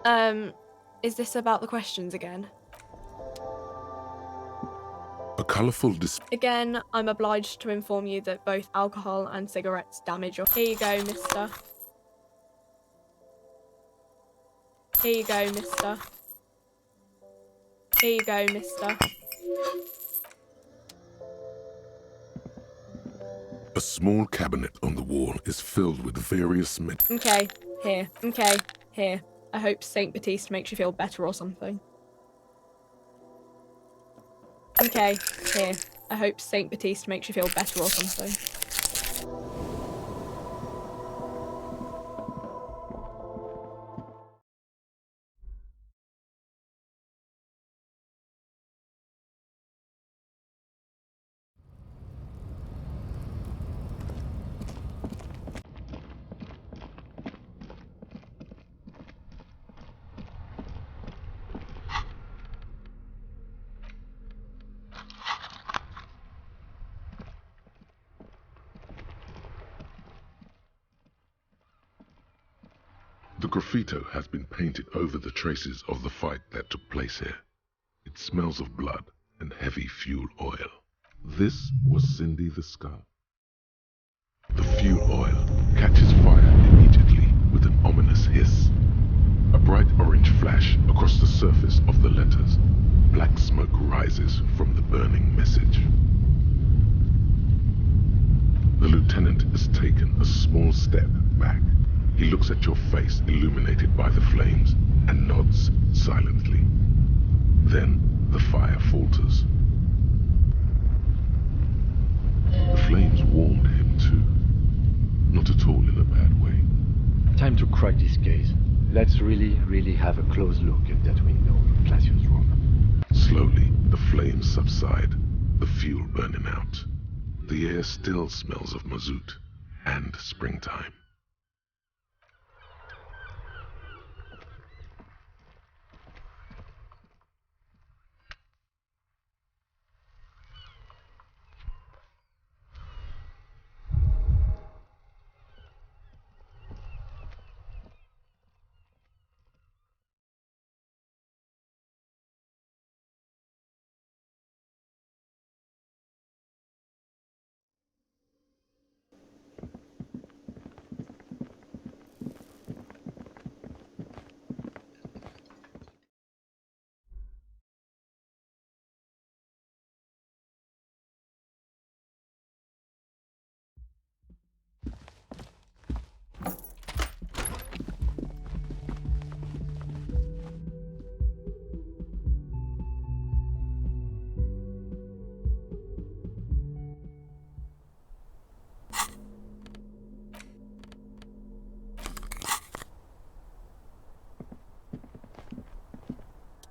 Um, is this about the questions again? A colourful Again, I'm obliged to inform you that both alcohol and cigarettes damage your— Here you go, mister. Here you go, mister. Here you go, mister. A small cabinet on the wall is filled with various Okay, here. Okay, here. I hope Saint Baptiste makes you feel better or something. Okay, here. I hope Saint Baptiste makes you feel better or something. The graffito has been painted over the traces of the fight that took place here. It smells of blood and heavy fuel oil. This was Cindy the Scar. The fuel oil catches fire immediately with an ominous hiss. A bright orange flash across the surface of the letters. Black smoke rises from the burning message. The lieutenant has taken a small step back. He looks at your face illuminated by the flames and nods silently. Then the fire falters. The flames warmed him too. Not at all in a bad way. Time to crack this case. Let's really have a close look at that window in Classius' room. Slowly, the flames subside, the fuel burning out. The air still smells of mazout and springtime.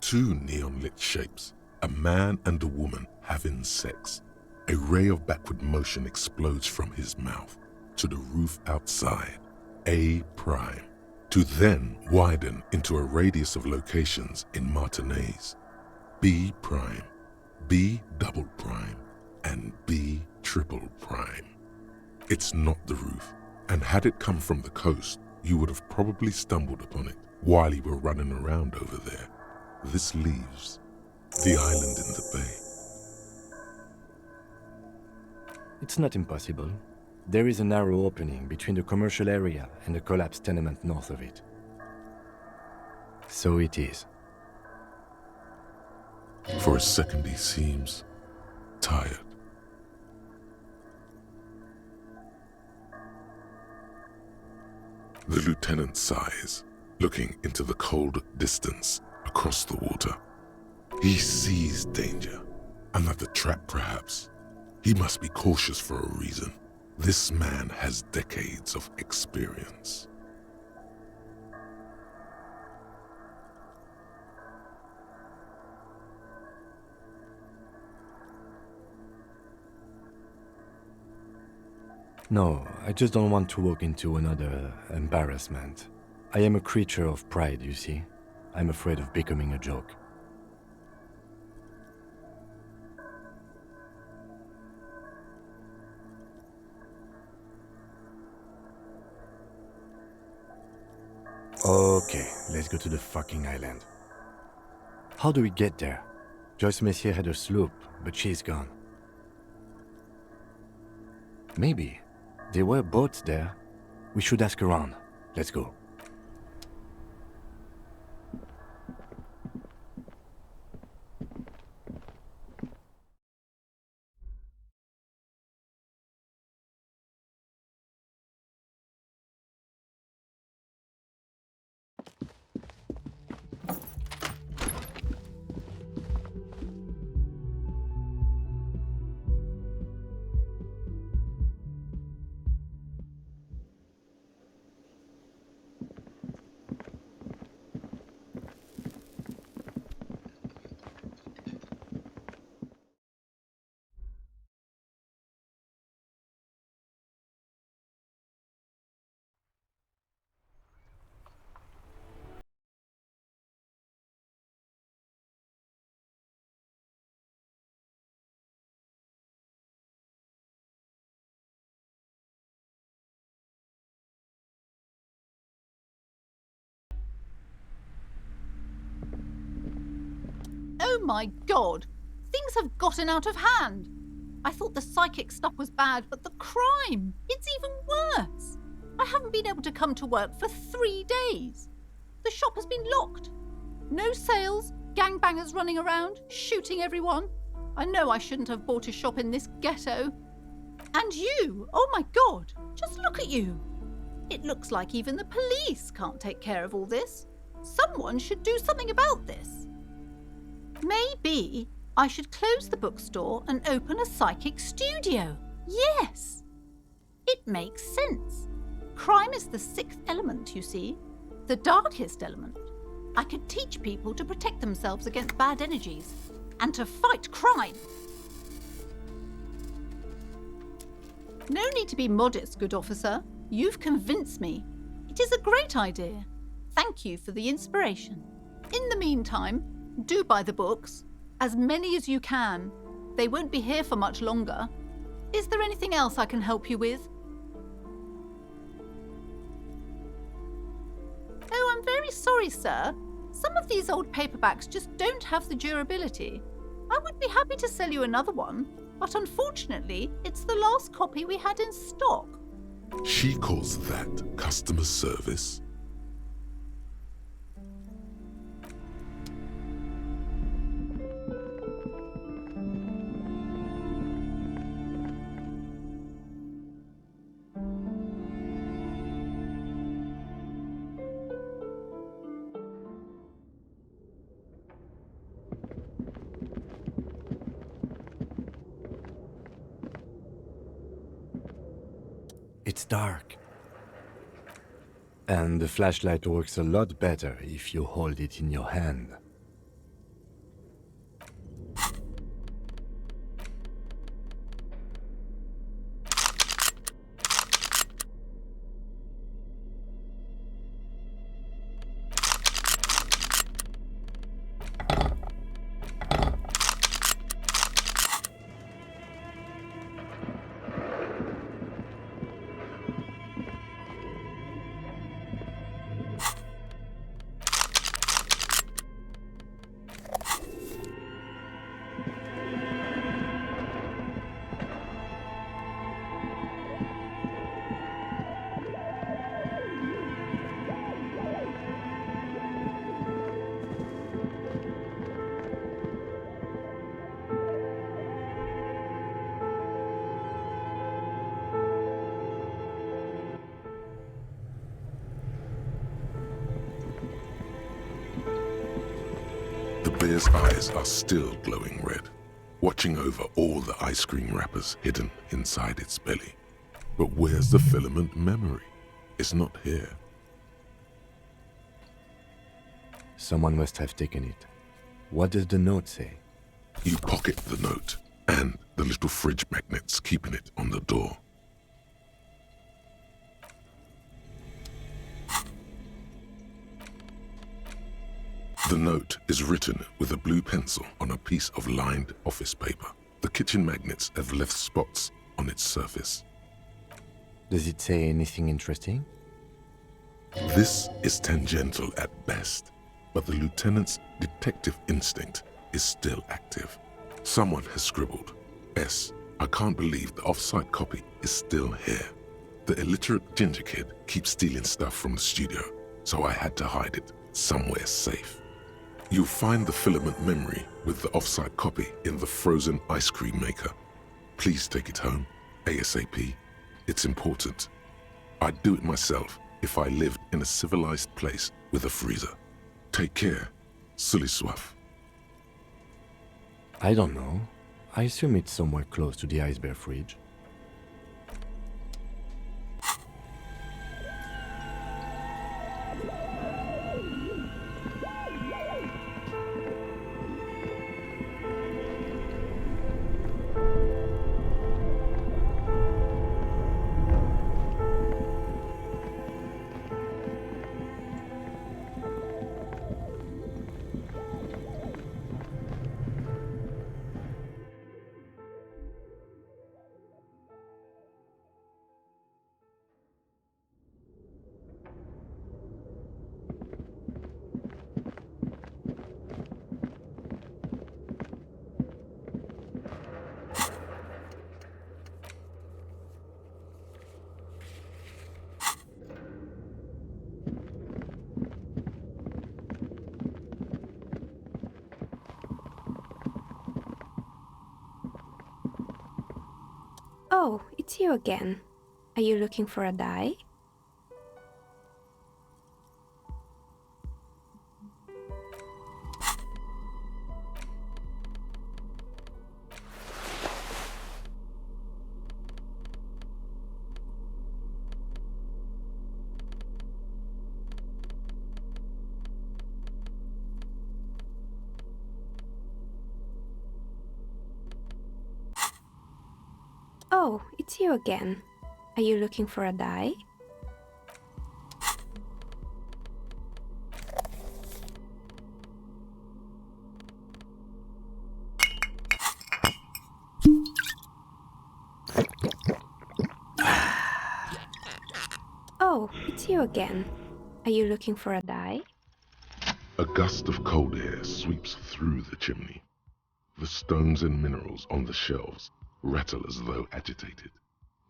Two neon-lit shapes, a man and a woman having sex. A ray of backward motion explodes from his mouth to the roof outside, A prime, to then widen into a radius of locations in Martinez, B prime, B double prime, and B triple prime. It's not the roof, and had it come from the coast, you would have probably stumbled upon it while you were running around over there. This leaves the island in the bay. It's not impossible. There is a narrow opening between the commercial area and the collapsed tenement north of it. So it is. For a second he seems tired. The lieutenant sighs, looking into the cold distance across the water. He sees danger. Another trap, perhaps. He must be cautious for a reason. This man has decades of experience. No, I just don't want to walk into another embarrassment. I am a creature of pride, you see. I'm afraid of becoming a joke. Okay, let's go to the fucking island. How do we get there? Joyce Messier had a sloop, but she's gone. Maybe. There were boats there. We should ask around. Let's go. Oh my god! Things have gotten out of hand! I thought the psychic stuff was bad, but the crime! It's even worse! I haven't been able to come to work for 3 days. The shop has been locked. No sales, gangbangers running around, shooting everyone. I know I shouldn't have bought a shop in this ghetto. And you! Oh my god! Just look at you! It looks like even the police can't take care of all this. Someone should do something about this. Maybe I should close the bookstore and open a psychic studio. Yes! It makes sense. Crime is the 6th element, you see. The darkest element. I could teach people to protect themselves against bad energies and to fight crime. No need to be modest, good officer. You've convinced me. It is a great idea. Thank you for the inspiration. In the meantime, do buy the books. As many as you can. They won't be here for much longer. Is there anything else I can help you with? Oh, I'm very sorry, sir. Some of these old paperbacks just don't have the durability. I would be happy to sell you another one, but unfortunately, it's the last copy we had in stock. She calls that customer service? It's dark. And the flashlight works a lot better if you hold it in your hand. The bear's eyes are still glowing red, watching over all the ice cream wrappers hidden inside its belly. But where's the filament memory? It's not here. Someone must have taken it. What does the note say? You pocket the note and the little fridge magnets keeping it on the door. The note is written with a blue pencil on a piece of lined office paper. The kitchen magnets have left spots on its surface. Does it say anything interesting? This is tangential at best, but the lieutenant's detective instinct is still active. Someone has scribbled, S. I can't believe the off-site copy is still here. The illiterate ginger kid keeps stealing stuff from the studio, so I had to hide it somewhere safe. You'll find the filament memory with the off-site copy in the frozen ice cream maker. Please take it home, ASAP. It's important. I'd do it myself if I lived in a civilized place with a freezer. Take care, silly soif. I don't know. I assume it's somewhere close to the ice bear fridge. Oh, it's you again. Are you looking for a die? Oh, it's you again. Are you looking for a die? Oh, it's you again. Are you looking for a die? A gust of cold air sweeps through the chimney. The stones and minerals on the shelves rattle as though agitated.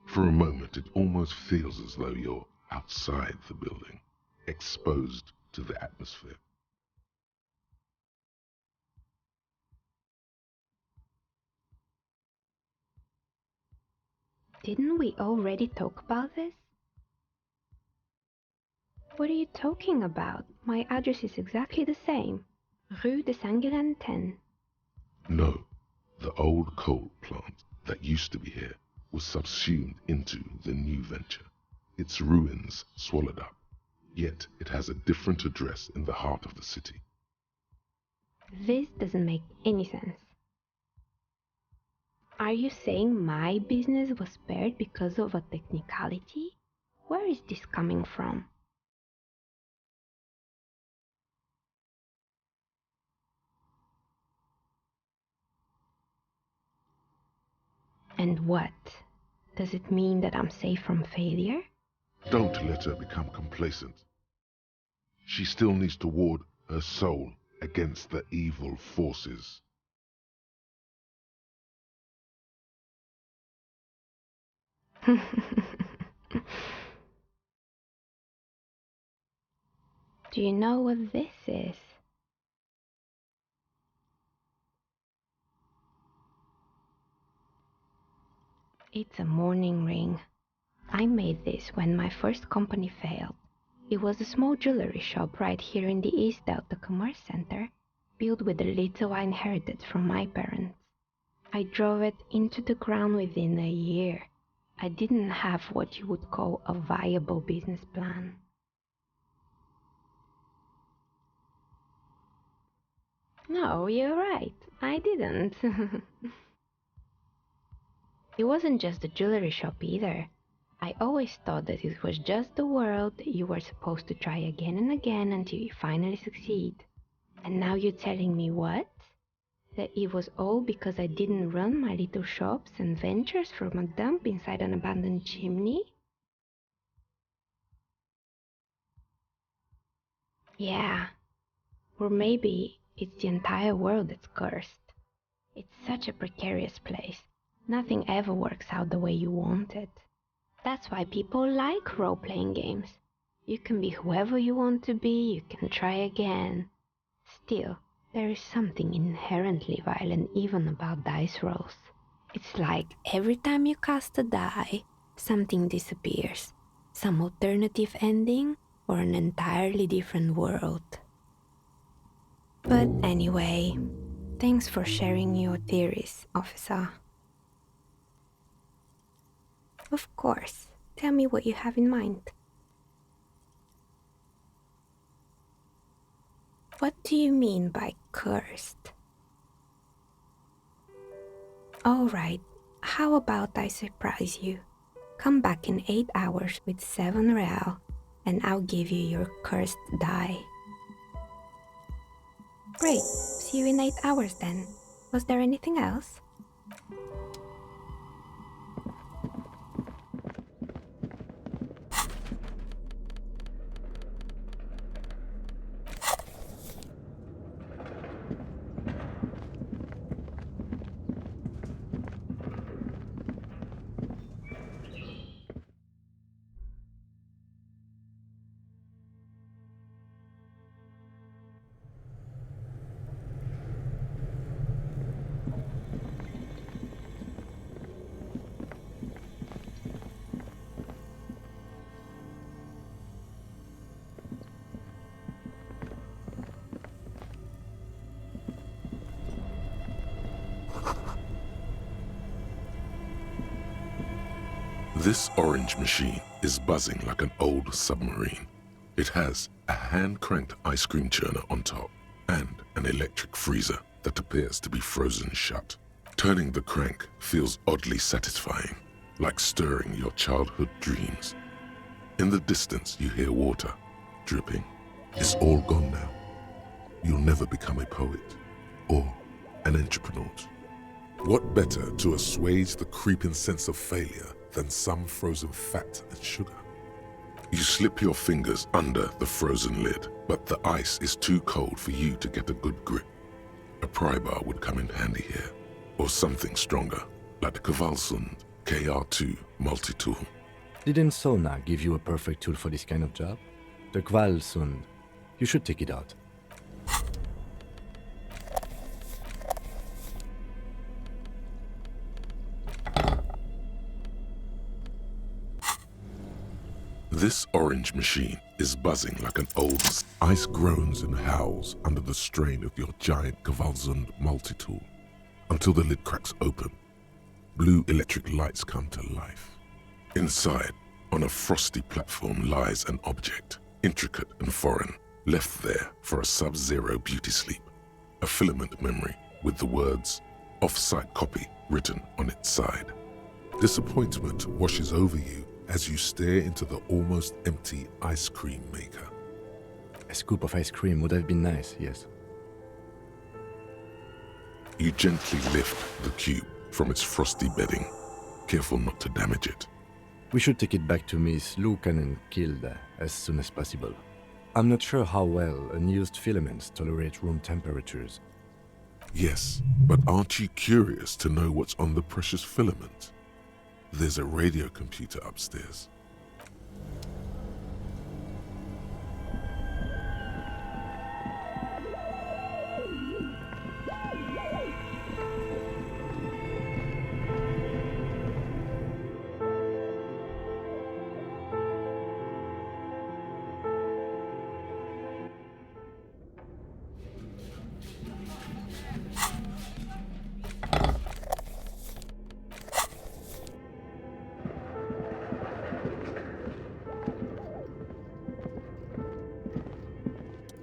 For a moment, it almost feels as though you're outside the building, exposed to the atmosphere. Didn't we already talk about this? What are you talking about? My address is exactly the same. Rue de Saint-Guérin 10. No, the old coal plant that used to be here was subsumed into the new venture. Its ruins swallowed up, yet it has a different address in the heart of the city. This doesn't make any sense. Are you saying my business was spared because of a technicality? Where is this coming from? And what? Does it mean that I'm safe from failure? Don't let her become complacent. She still needs to ward her soul against the evil forces. Do you know what this is? It's a mourning ring. I made this when my first company failed. It was a small jewelry shop right here in the East Delta Commerce Center, built with the little I inherited from my parents. I drove it into the ground within a year. I didn't have what you would call a viable business plan. No, you're right. I didn't. It wasn't just a jewelry shop either. I always thought that it was just the world that you were supposed to try again and again until you finally succeed. And now you're telling me what? That it was all because I didn't run my little shops and ventures from a dump inside an abandoned chimney? Yeah. Or maybe it's the entire world that's cursed. It's such a precarious place. Nothing ever works out the way you want it. That's why people like role-playing games. You can be whoever you want to be, you can try again. Still, there is something inherently violent even about dice rolls. It's like every time you cast a die, something disappears. Some alternative ending or an entirely different world. But anyway, thanks for sharing your theories, officer. Of course, tell me what you have in mind. What do you mean by cursed? Alright, how about I surprise you? Come back in 8 hours with 7 real, and I'll give you your cursed die. Great, see you in 8 hours then. Was there anything else? This orange machine is buzzing like an old submarine. It has a hand-cranked ice cream churner on top and an electric freezer that appears to be frozen shut. Turning the crank feels oddly satisfying, like stirring your childhood dreams. In the distance, you hear water dripping. It's all gone now. You'll never become a poet or an entrepreneur. What better to assuage the creeping sense of failure than some frozen fat and sugar? You slip your fingers under the frozen lid, but the ice is too cold for you to get a good grip. A pry bar would come in handy here, or something stronger, like the Kvalsund KR2 multi-tool. Didn't Sona give you a perfect tool for this kind of job? The Kvalsund. You should take it out. This orange machine is buzzing like an old... Ice groans and howls under the strain of your giant Kvalsund multi-tool until the lid cracks open. Blue electric lights come to life. Inside, on a frosty platform, lies an object, intricate and foreign, left there for a sub-zero beauty sleep. A filament memory with the words, off-site copy, written on its side. Disappointment washes over you as you stare into the almost empty ice cream maker. A scoop of ice cream would have been nice, yes. You gently lift the cube from its frosty bedding, careful not to damage it. We should take it back to Miss Lukanen Kilda as soon as possible. I'm not sure how well unused filaments tolerate room temperatures. Yes, but aren't you curious to know what's on the precious filament? There's a radio computer upstairs.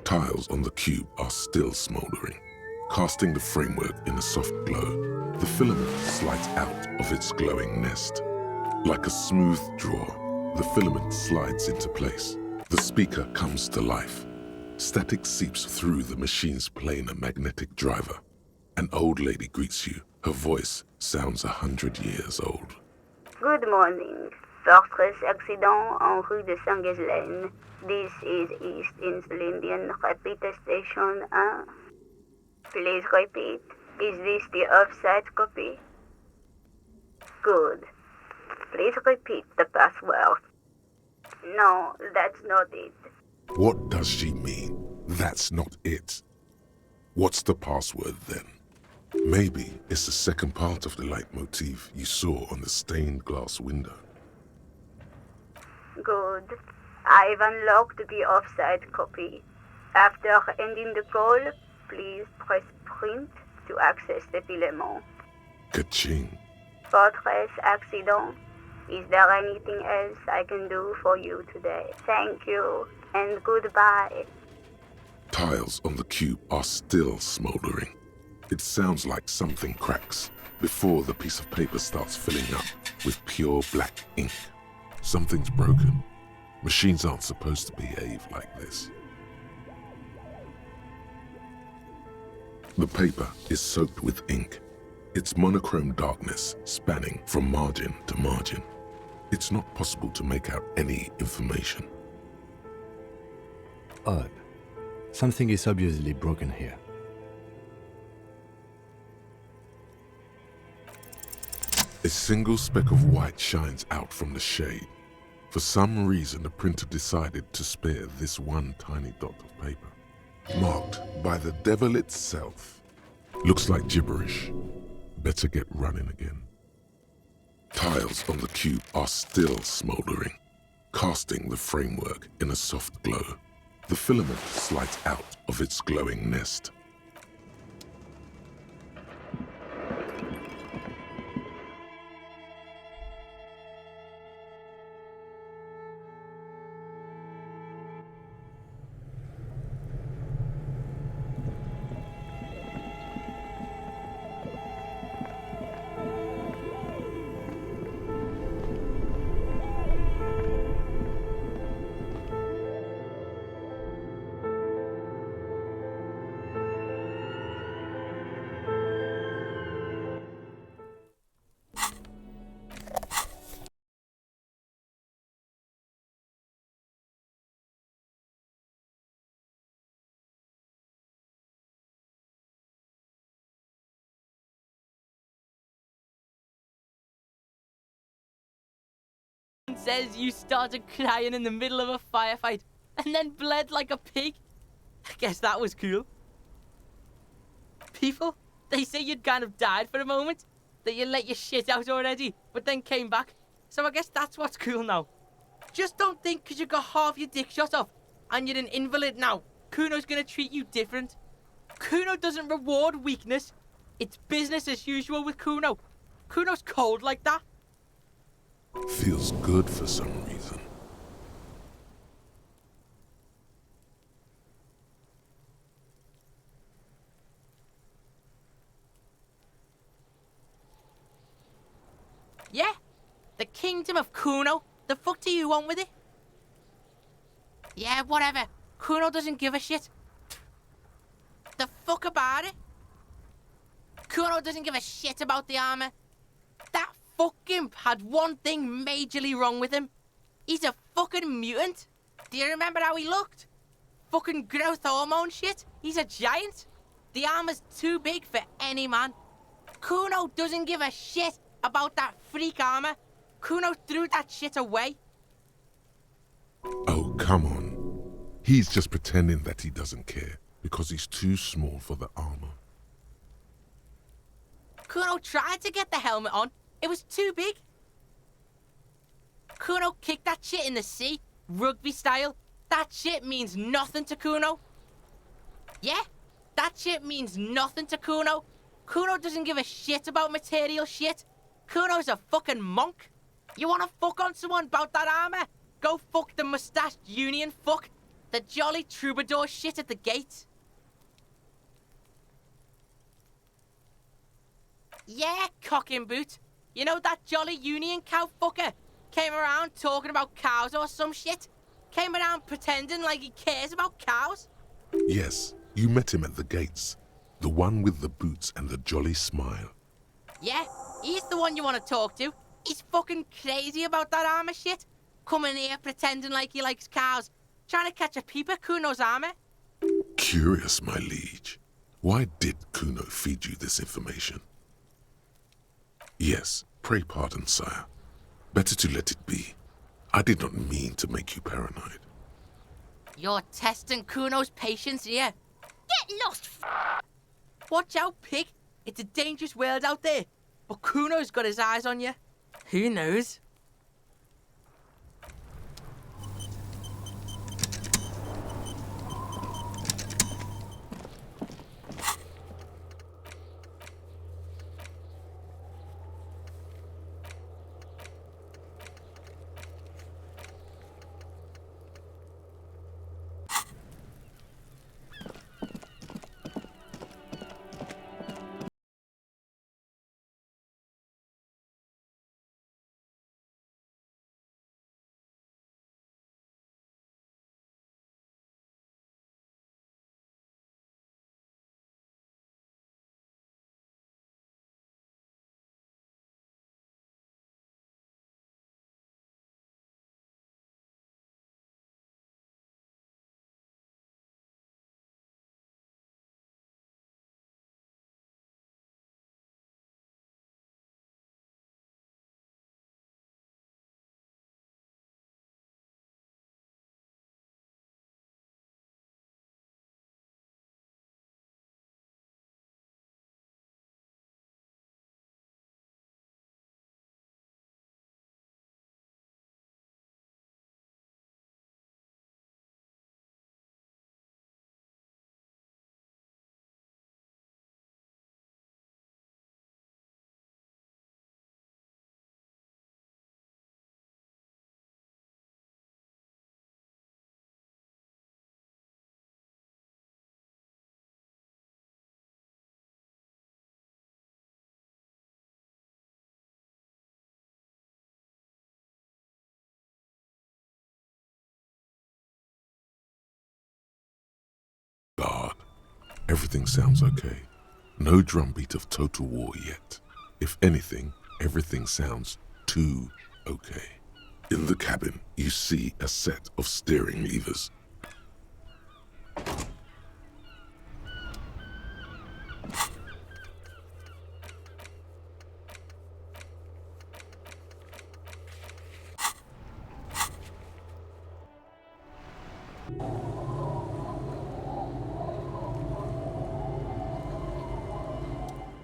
Tiles on the cube are still smoldering, casting the framework in a soft glow. The filament slides out of its glowing nest. Like a smooth drawer, the filament slides into place. The speaker comes to life. Static seeps through the machine's planar magnetic driver. An old lady greets you. Her voice sounds 100 years old. Good morning. Fortress accident en rue de Saint-Ghislaine. This is East Indian Repeat Station. Please repeat. Is this the offside copy? Good. Please repeat the password. No, that's not it. What does she mean? That's not it. What's the password then? Maybe it's the second part of the leitmotif you saw on the stained glass window. Good. I've unlocked the offside copy. After ending the call, please press print to access the filament. Ka-ching. Fortress accident. Is there anything else I can do for you today? Thank you, and goodbye. Tiles on the cube are still smoldering. It sounds like something cracks before the piece of paper starts filling up with pure black ink. Something's broken. Machines aren't supposed to behave like this. The paper is soaked with ink, its monochrome darkness spanning from margin to margin. It's not possible to make out any information. Odd. Something is obviously broken here. A single speck of white shines out from the shade. For some reason, the printer decided to spare this one tiny dot of paper. Marked by the devil itself. Looks like gibberish. Better get running again. Tiles on the cube are still smoldering, casting the framework in a soft glow. The filament slides out of its glowing nest. Says you started crying in the middle of a firefight and then bled like a pig. I guess that was cool. People, they say you'd kind of died for a moment, that you let your shit out already, but then came back. So I guess that's what's cool now. Just don't think because you got half your dick shot off and you're an invalid now, Kuno's gonna treat you different. Kuno doesn't reward weakness. It's business as usual with Kuno. Kuno's cold like that. Feels good for some reason. Yeah? The kingdom of Kuno? The fuck do you want with it? Yeah, whatever. Kuno doesn't give a shit. The fuck about it? Kuno doesn't give a shit about the armor. That fucking had one thing majorly wrong with him. He's a fucking mutant. Do you remember how he looked? Fucking growth hormone shit. He's a giant. The armor's too big for any man. Kuno doesn't give a shit about that freak armor. Kuno threw that shit away. Oh, come on. He's just pretending that he doesn't care because he's too small for the armor. Kuno tried to get the helmet on. It was too big. Kuno kicked that shit in the sea, rugby style. That shit means nothing to Kuno. Yeah, that shit means nothing to Kuno. Kuno doesn't give a shit about material shit. Kuno's a fucking monk. You wanna fuck on someone about that armor? Go fuck the mustached union fuck. The jolly troubadour shit at the gate. Yeah, cock and boot. You know that jolly union cow fucker? Came around talking about cows or some shit? Came around pretending like he cares about cows? Yes, you met him at the gates. The one with the boots and the jolly smile. Yeah, he's the one you want to talk to. He's fucking crazy about that armor shit. Coming here pretending like he likes cows. Trying to catch a peep at Kuno's armor. Curious, my liege. Why did Kuno feed you this information? Yes, pray pardon, sire. Better to let it be. I did not mean to make you paranoid. You're testing Kuno's patience here. Get lost! Watch out, pig. It's a dangerous world out there. But Kuno's got his eyes on you. Who knows? God, everything sounds okay. No drumbeat of total war yet. If anything, everything sounds too okay. In the cabin, you see a set of steering levers.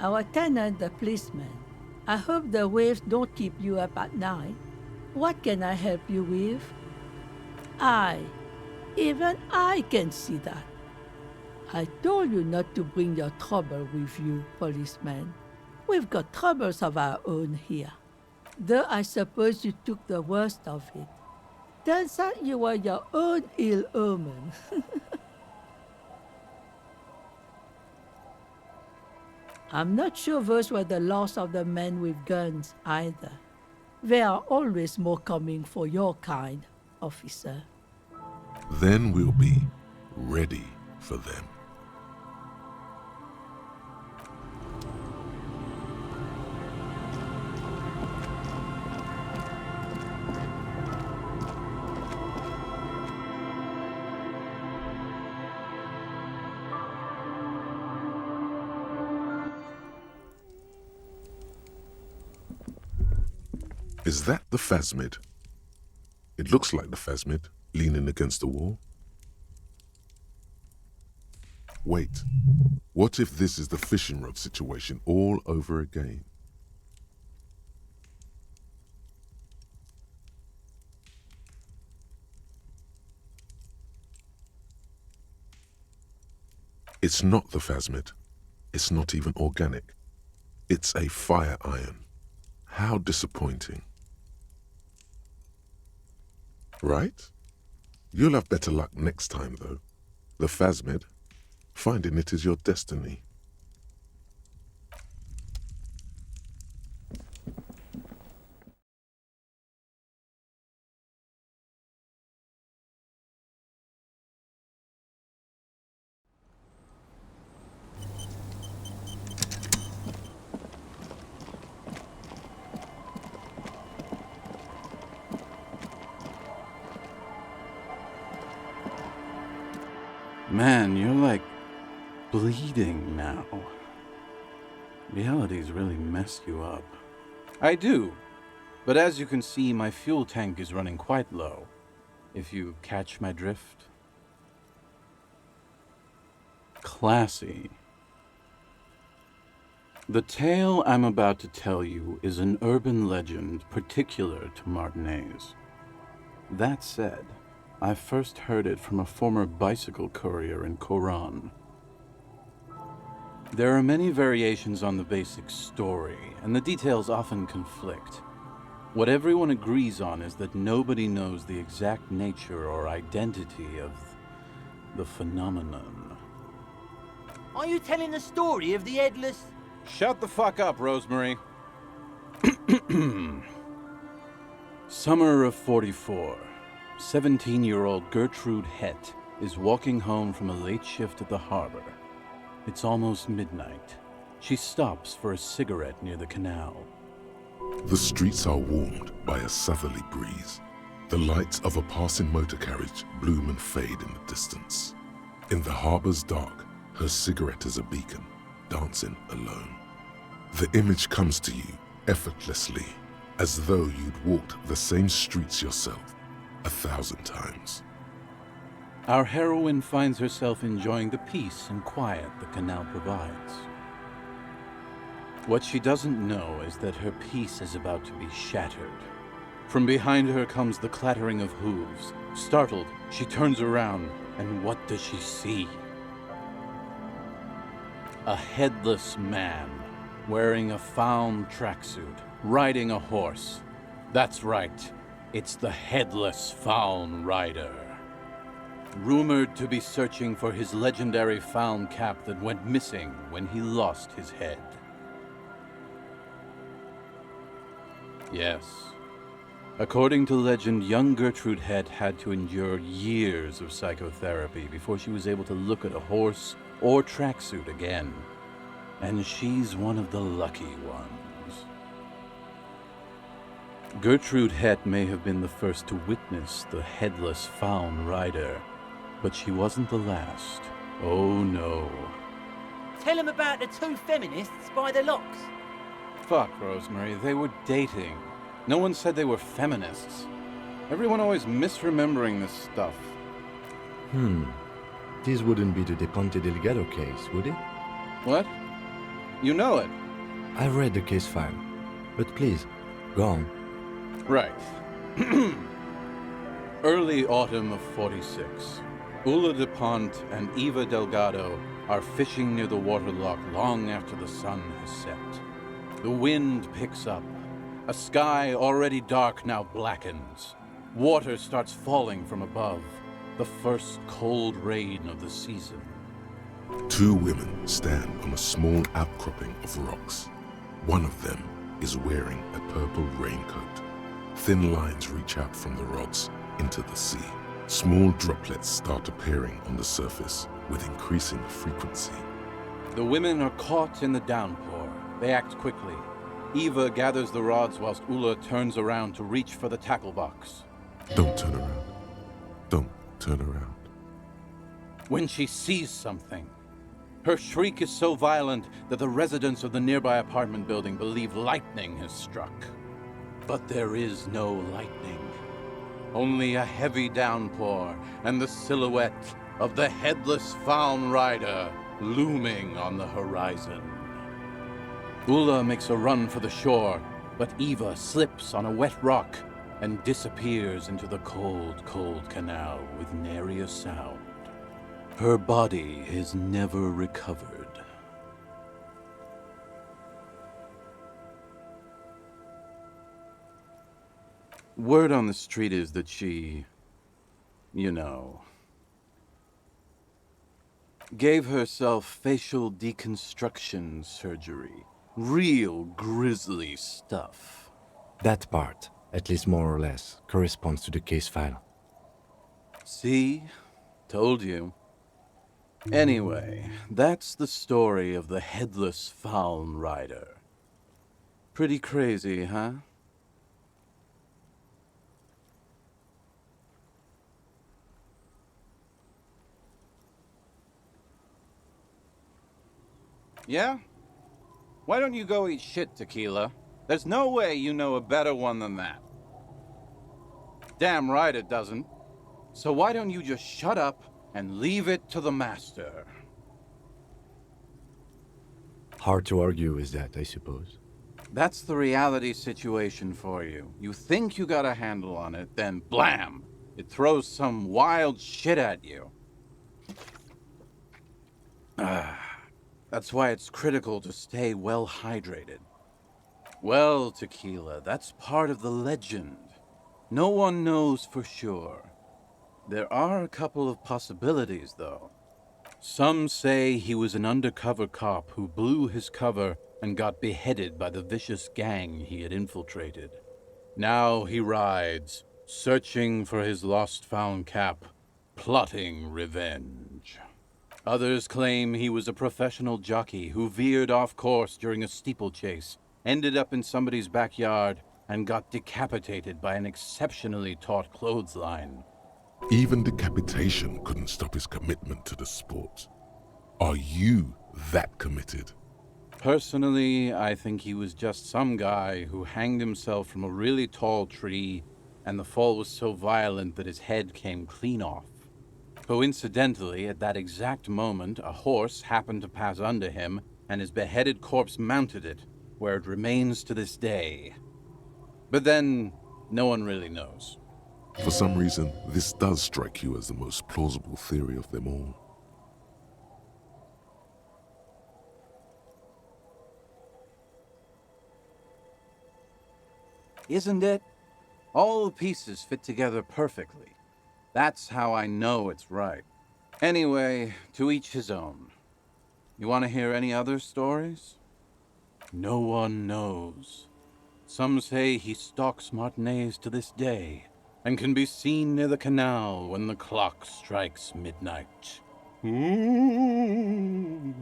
Our tenant, the policeman. I hope the waves don't keep you up at night. What can I help you with? Even I can see that. I told you not to bring your trouble with you, policeman. We've got troubles of our own here. Though I suppose you took the worst of it. Turns out you were your own ill omen. I'm not sure those were the last of the men with guns either. There are always more coming for your kind, officer. Then we'll be ready for them. Is that the phasmid? It looks like the phasmid, leaning against the wall. Wait, what if this is the fishing rod situation all over again? It's not the phasmid. It's not even organic. It's a fire iron. How disappointing. Right? You'll have better luck next time, though. The phasmid, finding it is your destiny. Man, you're like bleeding now. Reality's really messed you up. I do. But as you can see, my fuel tank is running quite low. If you catch my drift. Classy. The tale I'm about to tell you is an urban legend particular to Martinez. That said, I first heard it from a former bicycle courier in Coron. There are many variations on the basic story, and the details often conflict. What everyone agrees on is that nobody knows the exact nature or identity of the phenomenon. Are you telling the story of the headless... Shut the fuck up, Rosemary. Summer of 44. 17-year-old Gertrude Hett is walking home from a late shift at the harbor. It's almost midnight. She stops for a cigarette near the canal. The streets are warmed by a southerly breeze. The lights of a passing motor carriage bloom and fade in the distance. In the harbor's dark, her cigarette is a beacon, dancing alone. The image comes to you effortlessly, as though you'd walked the same streets yourself 1,000 times. Our heroine finds herself enjoying the peace and quiet the canal provides. What she doesn't know is that her peace is about to be shattered. From behind her comes the clattering of hooves. Startled, she turns around, and what does she see? A headless man, wearing a found tracksuit, riding a horse. That's right, it's the headless Faun Rider. Rumored to be searching for his legendary Faun cap that went missing when he lost his head. Yes. According to legend, young Gertrude Hett had to endure years of psychotherapy before she was able to look at a horse or tracksuit again. And she's one of the lucky ones. Gertrude Hett may have been the first to witness the headless Faun Rider, but she wasn't the last. Oh no. Tell him about the two feminists by the locks. Fuck, Rosemary, they were dating. No one said they were feminists. Everyone always misremembering this stuff. This wouldn't be the De Ponte Delgado case, would it? What? You know it? I've read the case file, but please, go on. Right. Early autumn of 46. Ula de Ponte and Eva Delgado are fishing near the waterlock long after the sun has set. The wind picks up. A sky already dark now blackens. Water starts falling from above. The first cold rain of the season. Two women stand on a small outcropping of rocks. One of them is wearing a purple raincoat. Thin lines reach out from the rods into the sea. Small droplets start appearing on the surface with increasing frequency. The women are caught in the downpour. They act quickly. Eva gathers the rods whilst Ula turns around to reach for the tackle box. Don't turn around. Don't turn around. When she sees something, her shriek is so violent that the residents of the nearby apartment building believe lightning has struck. But there is no lightning. Only a heavy downpour and the silhouette of the headless Faun Rider looming on the horizon. Ula makes a run for the shore, but Eva slips on a wet rock and disappears into the cold, cold canal with nary a sound. Her body is never recovered. Word on the street is that she, gave herself facial deconstruction surgery. Real grisly stuff. That part, at least more or less, corresponds to the case file. See? Told you. Anyway, that's the story of the headless Faun Rider. Pretty crazy, huh? Yeah? Why don't you go eat shit, Tequila? There's no way you know a better one than that. Damn right it doesn't. So why don't you just shut up and leave it to the master? Hard to argue with that, I suppose. That's the reality situation for you. You think you got a handle on it, then blam! It throws some wild shit at you. That's why it's critical to stay well hydrated. Well, Tequila, that's part of the legend. No one knows for sure. There are a couple of possibilities, though. Some say he was an undercover cop who blew his cover and got beheaded by the vicious gang he had infiltrated. Now he rides, searching for his lost-found cap, plotting revenge. Others claim he was a professional jockey who veered off course during a steeplechase, ended up in somebody's backyard, and got decapitated by an exceptionally taut clothesline. Even decapitation couldn't stop his commitment to the sport. Are you that committed? Personally, I think he was just some guy who hanged himself from a really tall tree, and the fall was so violent that his head came clean off. Coincidentally, at that exact moment, a horse happened to pass under him, and his beheaded corpse mounted it, where it remains to this day. But then, no one really knows. For some reason, this does strike you as the most plausible theory of them all. Isn't it? All the pieces fit together perfectly. That's how I know it's right. Anyway, to each his own. You want to hear any other stories? No one knows. Some say he stalks Martinez to this day, and can be seen near the canal when the clock strikes midnight. Ooh.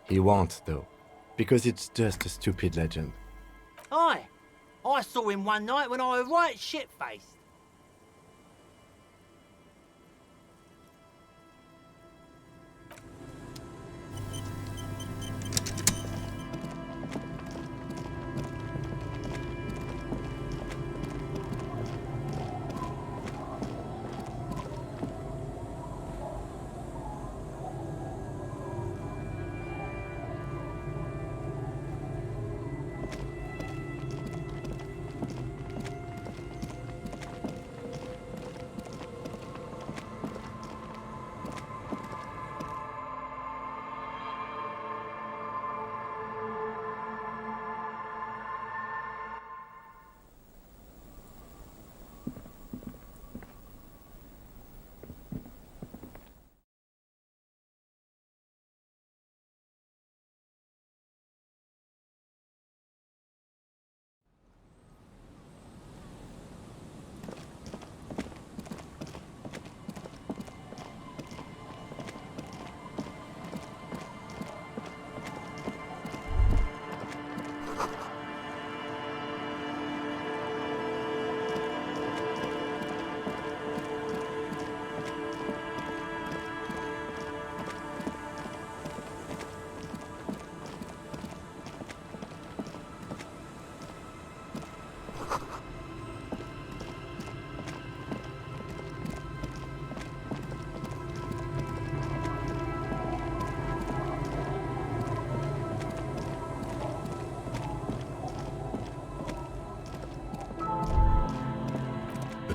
He won't, though, because it's just a stupid legend. Aye, I saw him one night when I was right shit-faced.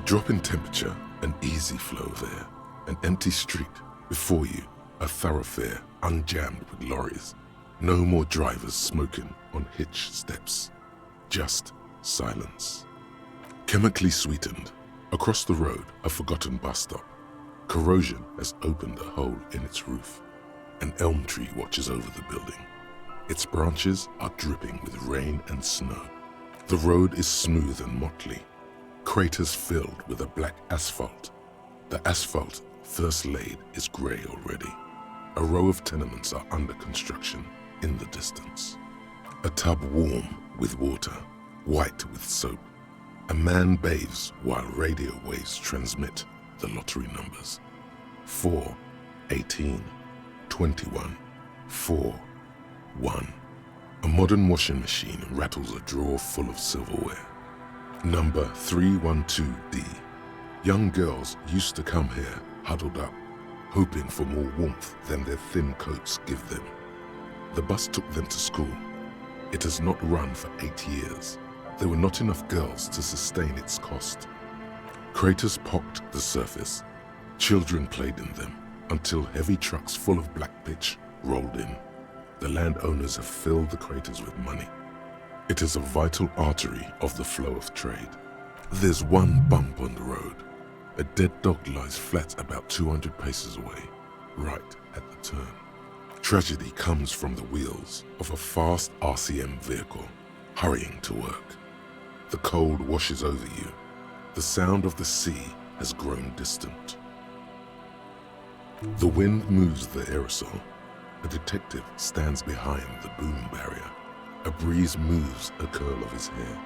Drop in temperature, an easy flow there. An empty street. Before you, a thoroughfare unjammed with lorries. No more drivers smoking on hitch steps. Just silence. Chemically sweetened. Across the road, a forgotten bus stop. Corrosion has opened a hole in its roof. An elm tree watches over the building. Its branches are dripping with rain and snow. The road is smooth and motley. Craters filled with a black asphalt. The asphalt, first laid, is grey already. A row of tenements are under construction in the distance. A tub warm with water, white with soap. A man bathes while radio waves transmit the lottery numbers. 4, 18, 21, 4, 1. A modern washing machine rattles a drawer full of silverware. Number 312D. Young girls used to come here, huddled up, hoping for more warmth than their thin coats give them. The bus took them to school. It has not run for 8 years. There were not enough girls to sustain its cost. Craters pocked the surface. Children played in them until heavy trucks full of black pitch rolled in. The landowners have filled the craters with money. It is a vital artery of the flow of trade. There's one bump on the road. A dead dog lies flat about 200 paces away, right at the turn. Tragedy comes from the wheels of a fast RCM vehicle, hurrying to work. The cold washes over you. The sound of the sea has grown distant. The wind moves the aerosol. A detective stands behind the boom barrier. A breeze moves a curl of his hair.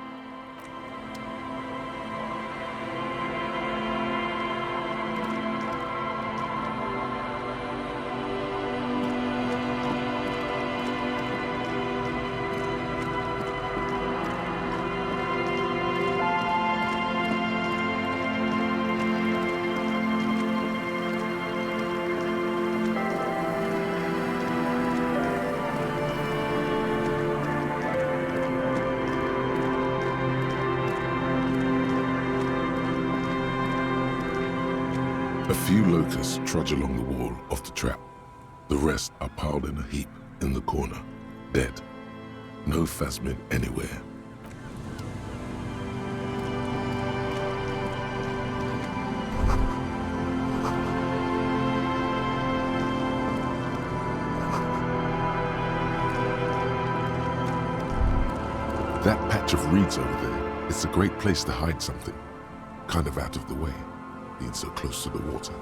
A few locusts trudge along the wall of the trap. The rest are piled in a heap in the corner, dead. No phasmid anywhere. That patch of reeds over there, it's a great place to hide something. Kind of out of the way, being so close to the water.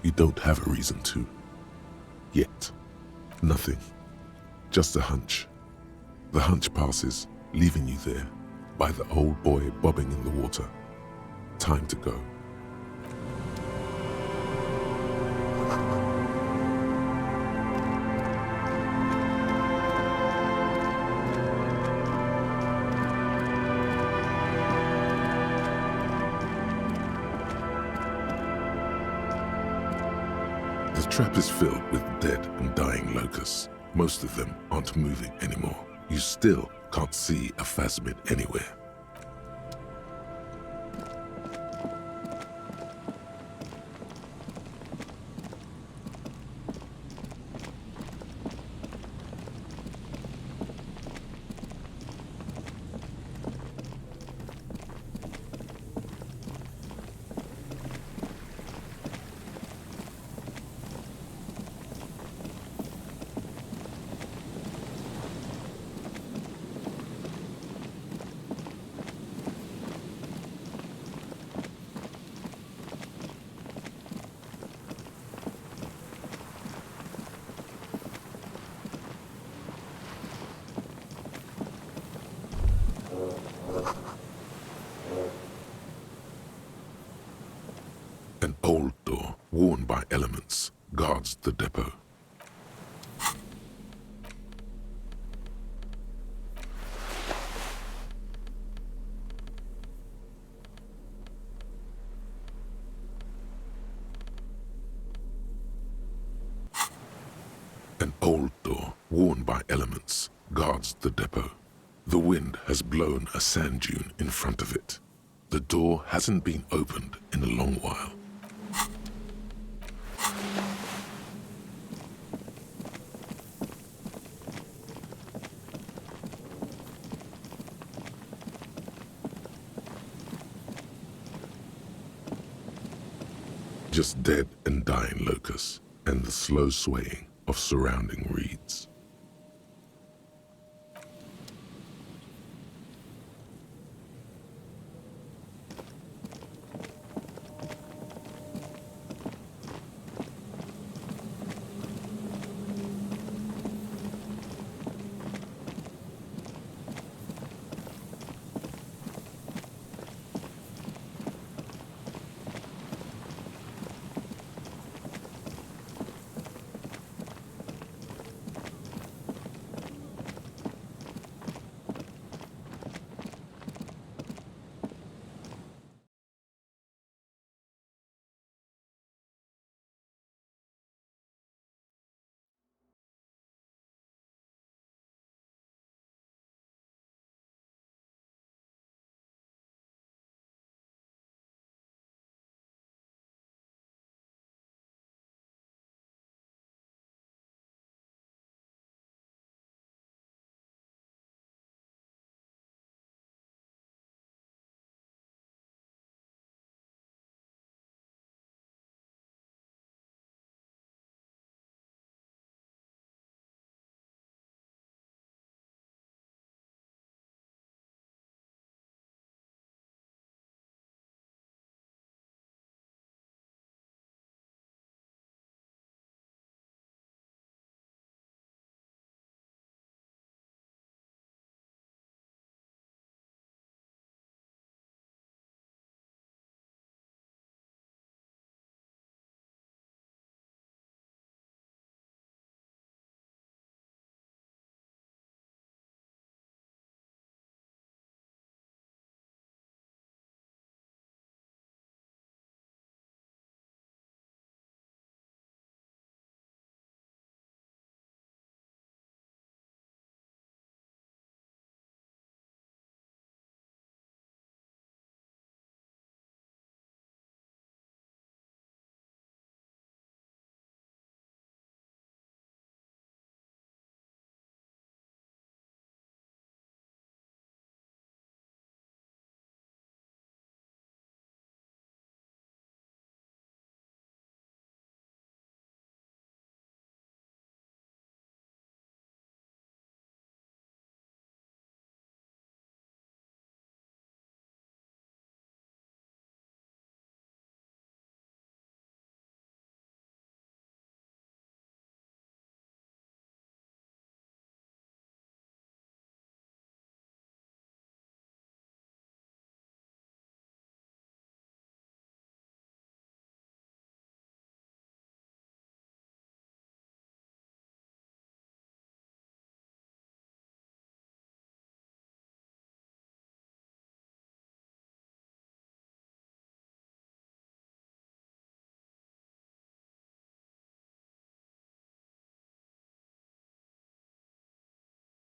You don't have a reason to. Yet. Nothing. Just a hunch. The hunch passes, leaving you there, by the old boy bobbing in the water. Time to go. The trap is filled with dead and dying locusts. Most of them aren't moving anymore. You still can't see a phasmid anywhere. An old door, worn by elements, guards the depot. An old door, worn by elements, guards the depot. The wind has blown a sand dune in front of it. The door hasn't been opened in a long while. Just dead and dying locusts, and the slow swaying of surrounding reeds.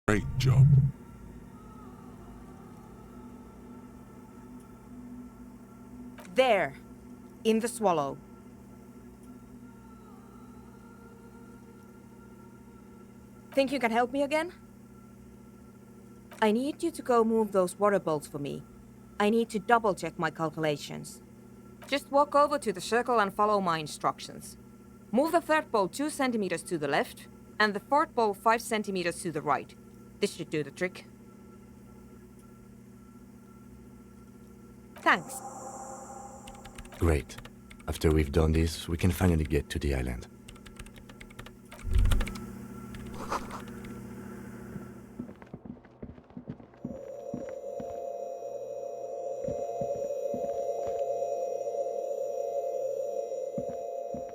Great job. There, in the swallow. Think you can help me again? I need you to go move those water bolts for me. I need to double-check my calculations. Just walk over to the circle and follow my instructions. Move the third bolt 2 centimeters to the left, and the fourth bolt 5 centimeters to the right. This should do the trick. Thanks. Great. After we've done this, we can finally get to the island.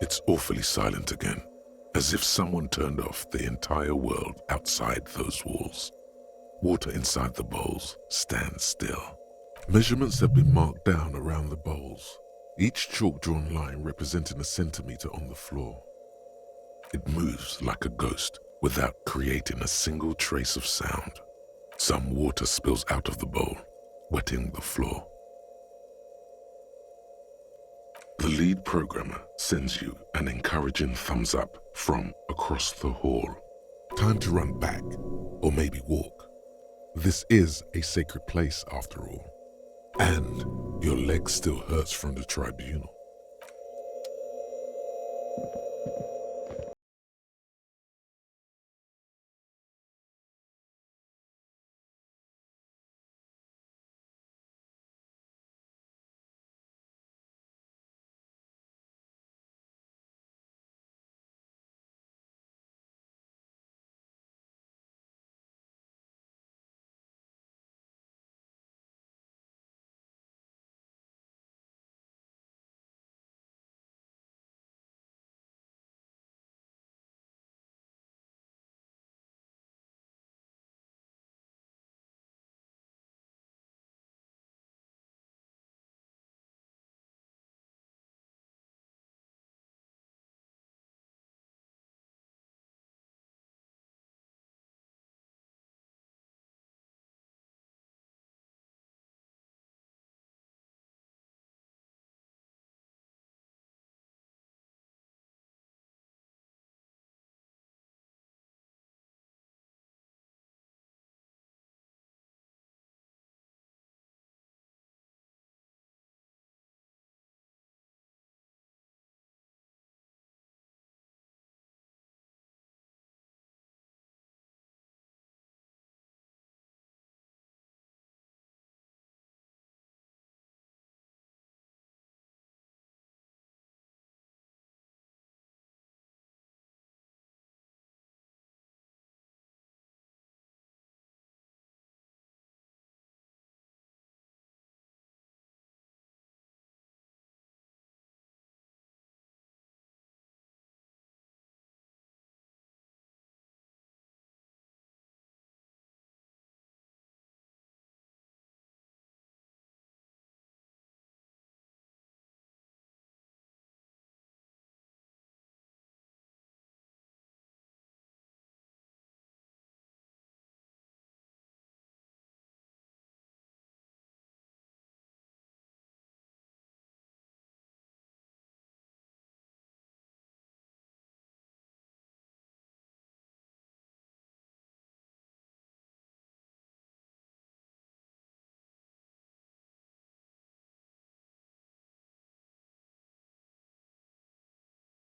It's awfully silent again, as if someone turned off the entire world outside those walls. Water inside the bowls stands still. Measurements have been marked down around the bowls, each chalk-drawn line representing a centimeter on the floor. It moves like a ghost without creating a single trace of sound. Some water spills out of the bowl, wetting the floor. The lead programmer sends you an encouraging thumbs up from across the hall. Time to run back, or maybe walk. This is a sacred place after all. And your leg still hurts from the tribunal.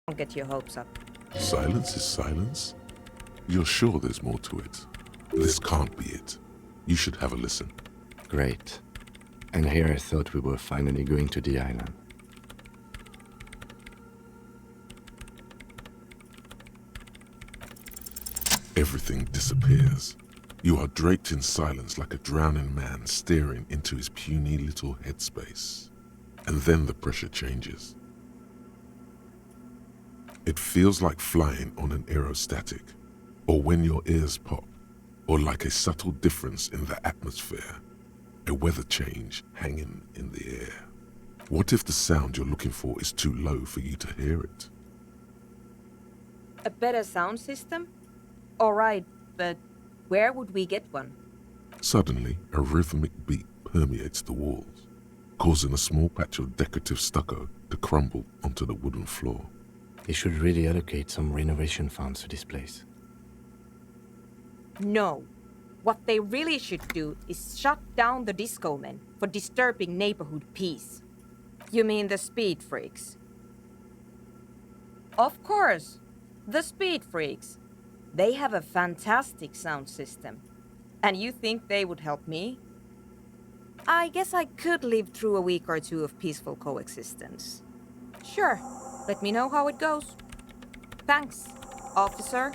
Don't get your hopes up. Silence is silence? You're sure there's more to it? This can't be it. You should have a listen. Great. And here I thought we were finally going to the island. Everything disappears. You are draped in silence like a drowning man staring into his puny little headspace. And then the pressure changes. It feels like flying on an aerostatic, or when your ears pop, or like a subtle difference in the atmosphere, a weather change hanging in the air. What if the sound you're looking for is too low for you to hear it? A better sound system? Alright, but Where would we get one? Suddenly, a rhythmic beat permeates the walls, causing a small patch of decorative stucco to crumble onto the wooden floor. They should really allocate some renovation funds to this place. No. What they really should do is shut down the disco men for disturbing neighborhood peace. You mean the speed freaks? Of course, the speed freaks. They have a fantastic sound system. And you think they would help me? I guess I could live through a week or two of peaceful coexistence. Sure, let me know how it goes. Thanks, officer.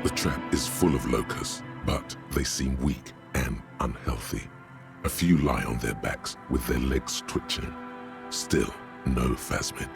The trap is full of locusts, but they seem weak and unhealthy. A few lie on their backs with their legs twitching. Still, no phasmid.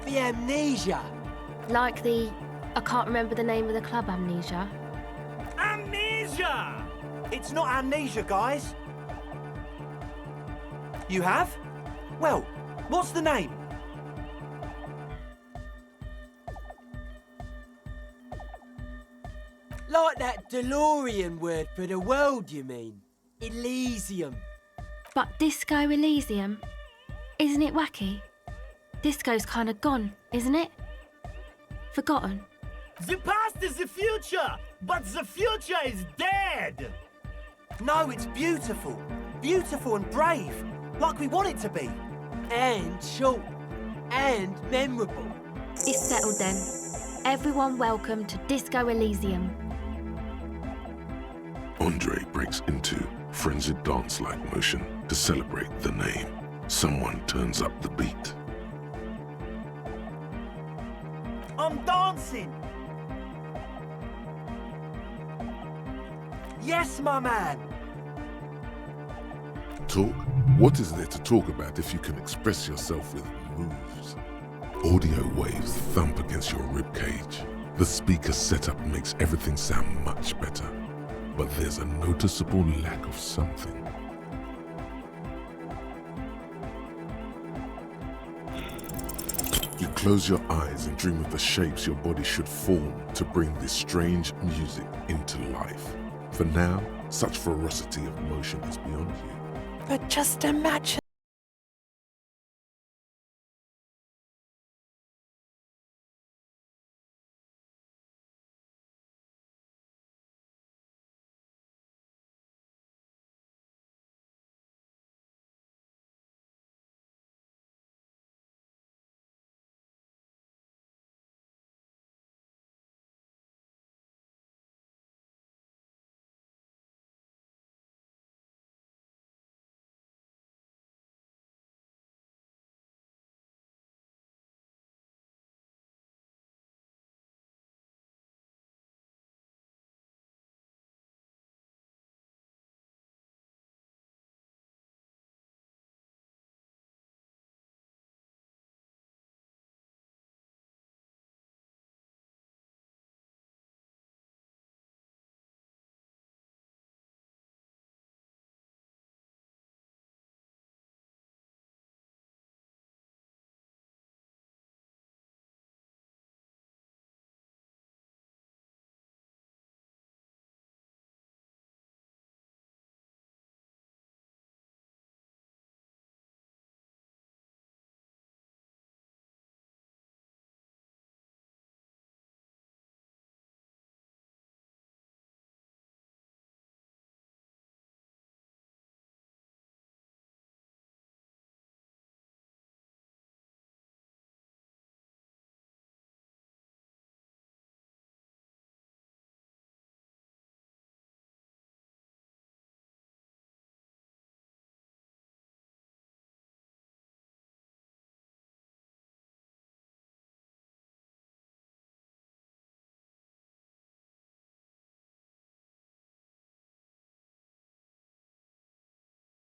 The amnesia. Like the... I can't remember the name of the club, Amnesia. Amnesia! It's not amnesia, guys. You have? Well, what's the name? Like that DeLorean word for the world, you mean? Elysium. But Disco Elysium? Isn't it wacky? Disco's kind of gone, isn't it? Forgotten. The past is the future, but the future is dead! No, it's beautiful. Beautiful and brave, like we want it to be. And short. And memorable. It's settled then. Everyone welcome to Disco Elysium. Andre breaks into frenzied dance-like motion to celebrate the name. Someone turns up the beat. I'm dancing! Yes, my man! Talk? What is there to talk about if you can express yourself with moves? Audio waves thump against your ribcage. The speaker setup makes everything sound much better. But there's a noticeable lack of something. You close your eyes and dream of the shapes your body should form to bring this strange music into life. For now, such ferocity of motion is beyond you. But just imagine.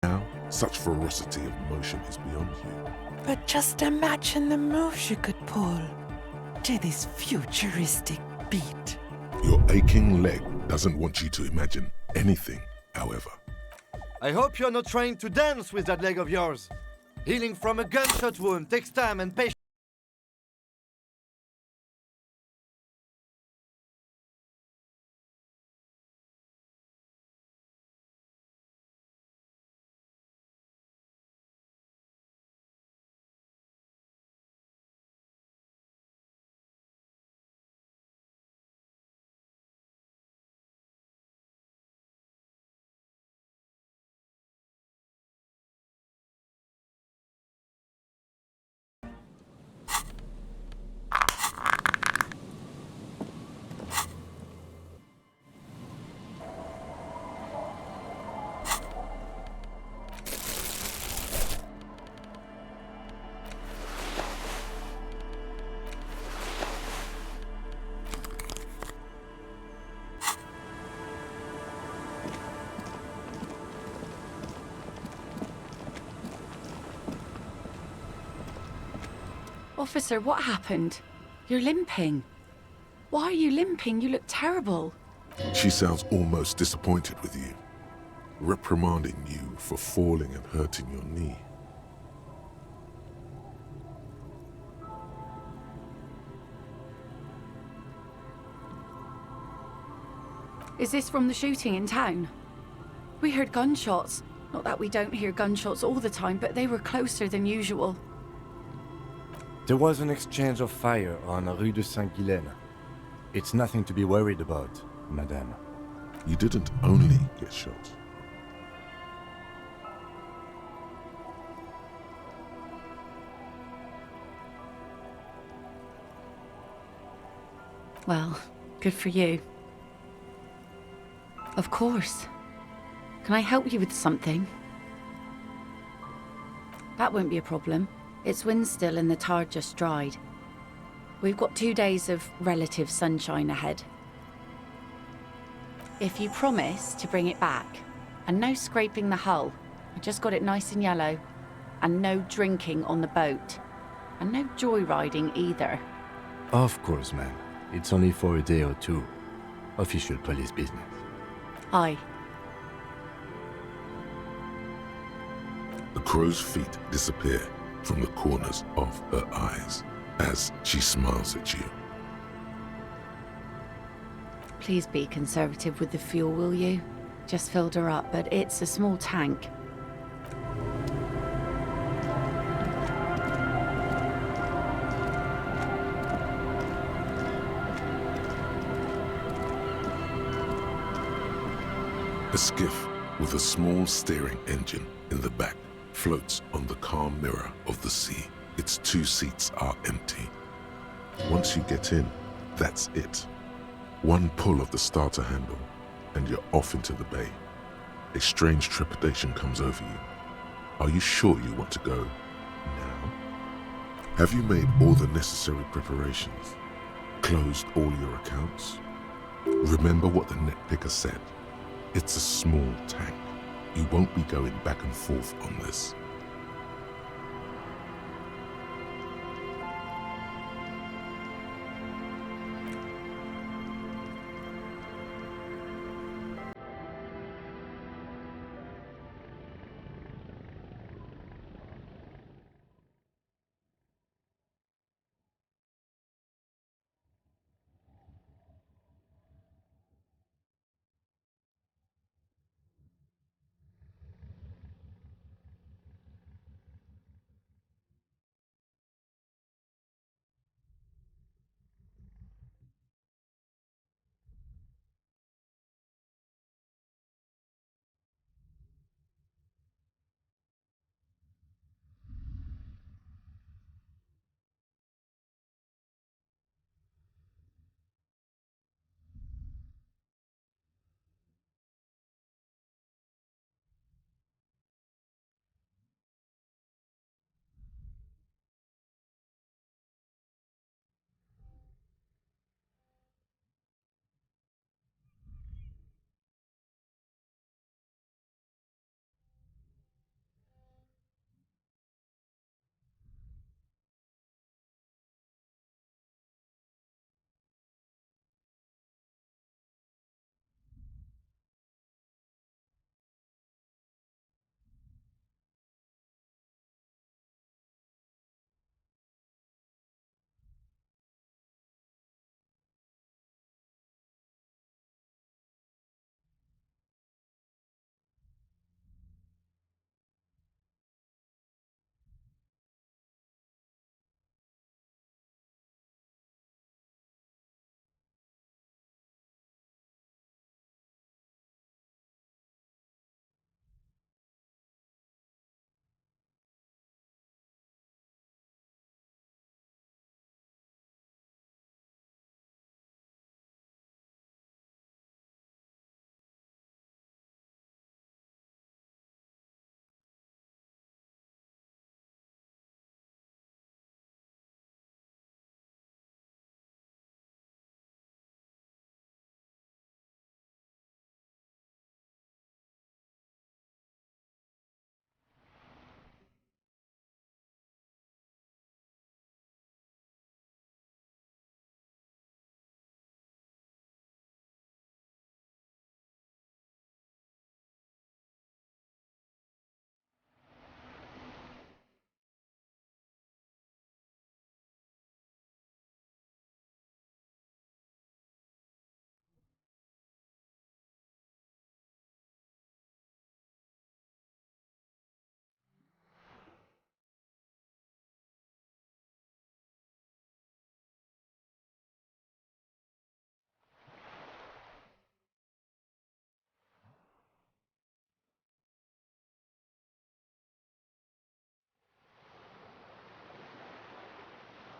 Now, such ferocity of motion is beyond you. But just imagine the moves you could pull to this futuristic beat. Your aching leg doesn't want you to imagine anything, however. I hope you're not trying to dance with that leg of yours. Healing from a gunshot wound takes time and patience. Officer, what happened? You're limping. Why are you limping? You look terrible. She sounds almost disappointed with you, reprimanding you for falling and hurting your knee. Is this from the shooting in town? We heard gunshots. Not that we don't hear gunshots all the time, but they were closer than usual. There was an exchange of fire on Rue de Saint-Ghilaine. It's nothing to be worried about, madame. You didn't only get shot. Well, good for you. Of course. Can I help you with something? That won't be a problem. It's wind still and the tar just dried. We've got 2 days of relative sunshine ahead. If you promise to bring it back, and no scraping the hull, I just got it nice and yellow, and no drinking on the boat, and no joyriding either. Of course, ma'am. It's only for a day or two. Official police business. Aye. The crow's feet disappear from the corners of her eyes as she smiles at you. Please be conservative with the fuel, will you? Just filled her up, but it's a small tank. A skiff with a small steering engine in the back floats on the calm mirror of the sea. Its 2 seats are empty. Once you get in, that's it. One pull of the starter handle, and you're off into the bay. A strange trepidation comes over you. Are you sure you want to go now? Have you made all the necessary preparations? Closed all your accounts? Remember what the netpicker said. It's a small tank. You won't be going back and forth on this.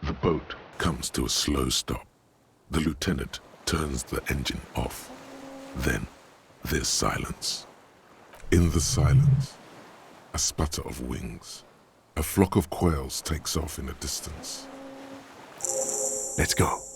The boat comes to a slow stop. The lieutenant turns the engine off. Then there's silence. In the silence, a sputter of wings, A flock of quails takes off in the distance. Let's go.